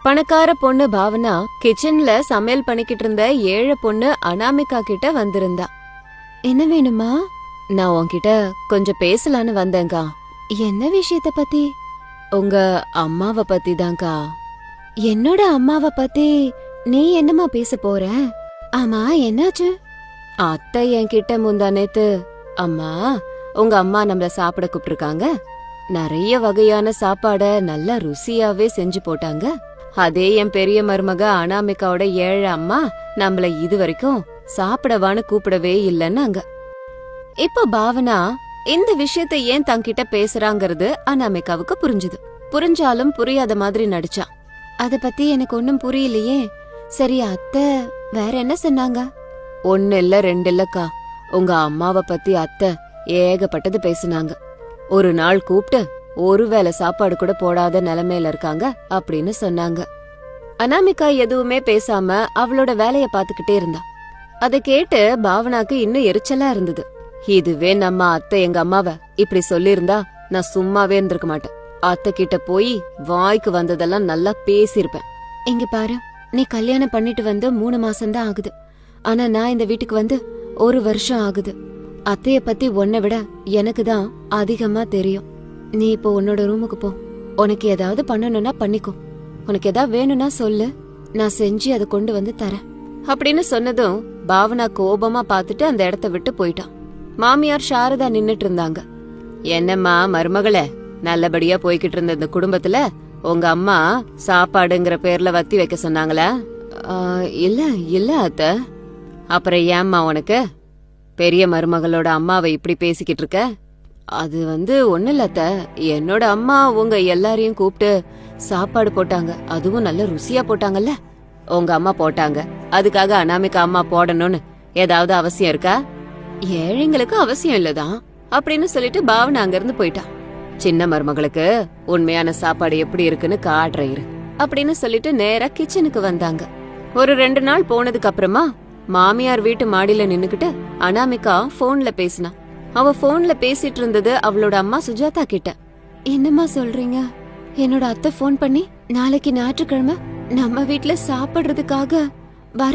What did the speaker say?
பணக்கார பொண்ணு பாவனா கிச்சன்ல சமையல் பண்ணிக்கிட்டு இருந்த ஏழை பொண்ணு அனாமிகா கிட்ட வந்திருந்தா. என்ன வேணுமா? நான் உன்கிட்ட கொஞ்சம் பேசலான்னு வந்தேங்கா. என்ன விஷயத்த பத்தி? உங்க அம்மாவ பத்தி தான்க்கா. என்னோட அம்மாவ பத்தி நீ என்னமா பேச போற? ஆமா, என்னாச்சு? அத்தை என்கிட்ட முந்தா நேத்து, அம்மா உங்க அம்மா நம்மள சாப்பிட கூப்பிட்டுருக்காங்க, நிறைய வகையான சாப்பாட நல்லா ருசியாவே செஞ்சு போட்டாங்க. அதே என் பெரிய மருமக அனாமிகாவோட ஏழை அம்மா நம்மள இது வரைக்கும் சாப்பிடவான்னு கூப்பிடவே இல்லைன்னாங்க. இப்போ பாவனா இந்த விஷயத்த ஏன் தங்கிட்ட பேசுறாங்கிறது அனாமிகாவுக்கு புரிஞ்சுது. புரிஞ்சாலும் புரியாத மாதிரி நடிச்சா. அத பத்தி எனக்கு ஒன்னும் புரியலையே. சரி, அத்தை வேற என்ன சொன்னாங்க? ஒன்னு இல்ல ரெண்டு இல்லக்கா, உங்க அம்மாவை பத்தி அத்தை ஏகப்பட்டது பேசுனாங்க. ஒரு நாள் கூப்பிட்டு ஒருவேளை சாப்பாடு கூட போடாத நிலைமையில இருக்காங்க அப்படின்னு சொன்னாங்க. அனாமிகா எதுவுமே பேசாம அவளோட வேலைய பாத்துக்கிட்டே இருந்தா. அத கேட்டு பாவனாக்கு இன்னும் எரிச்சலா இருந்தது. இதுவே நம்ம அத்தை எங்க அம்மாவ இப்படி சொல்லிருந்தா நான் சும்மாவே இருந்திருக்க மாட்டேன். அத்தை கிட்ட போய் வாய்க்கு வந்ததெல்லாம் நல்லா பேசிருப்பேன். இங்க பாரு, நீ கல்யாணம் பண்ணிட்டு வந்து 3 மாசம்தான் ஆகுது. ஆனா நான் இந்த வீட்டுக்கு வந்து 1 வருஷம் ஆகுது. அத்தைய பத்தி உன்னை விட எனக்கு தான் அதிகமா தெரியும். நீ இப்போ உன்னோட ரூமுக்கு போ. உனக்கு ஏதாவது பண்ணணும்னா பண்ணிக்கோ. உனக்கு ஏதாவது வேணும்னா சொல்லு, நான் செஞ்சு அதை கொண்டு வந்து தரேன் அப்படின்னு சொன்னதும் பாவனா கோபமா பாத்துட்டு அந்த இடத்த விட்டு போயிட்டான். மாமியார் சாரதா நின்னுட்டு இருந்தாங்க. என்னம்மா மருமகளே, நல்லபடியா போய்கிட்டு இருந்த இந்த குடும்பத்துல உங்க அம்மா சாப்பாடுங்கிற பேர்ல வத்தி வைக்க சொன்னாங்களா? இல்ல இல்ல அத்த. அப்புறம் ஏம்மா உனக்கு பெரிய மருமகளோட அம்மாவை இப்படி பேசிக்கிட்டு இருக்க? அது ஒண்ணு இல்ல அத்த, என்னோட அம்மா உங்க எல்லாரையும் கூப்பிட்டு சாப்பாடு போட்டாங்க. அதுவும் நல்ல ருசியா போட்டாங்கல்ல. உங்க அம்மா போட்டாங்க, அதுக்காக அனாமிகா அம்மா போடணும்னு ஏதாவது அவசியம் இருக்கா? ஏழைங்களுக்கு அவசியம் இல்லதான் அப்படின்னு சொல்லிட்டு பாவனா அங்க இருந்து போயிட்டா. சின்ன மருமகளுக்கு உண்மையான சாப்பாடு எப்படி இருக்குன்னு காட்டுறேன் அப்படின்னு சொல்லிட்டு நேரா கிச்சனுக்கு வந்தாங்க. ஒரு 2 நாள் போனதுக்கு அப்புறமா மாமியார் வீட்டு மாடியில நின்னுக்கிட்டு அனாமிகா போன்ல பேசினா. அவ போன்ல பேசிட்டு இருந்தது அவளோட அம்மா சுஜாதா கிட்ட. என்னம்மா சொல்றீங்க? என்னோட அத்தை போன் பண்ணி நாளைக்கு ஞாயிற்றுக்கிழமை நம்ம வீட்டுல சாப்பிடுறதுக்காக வர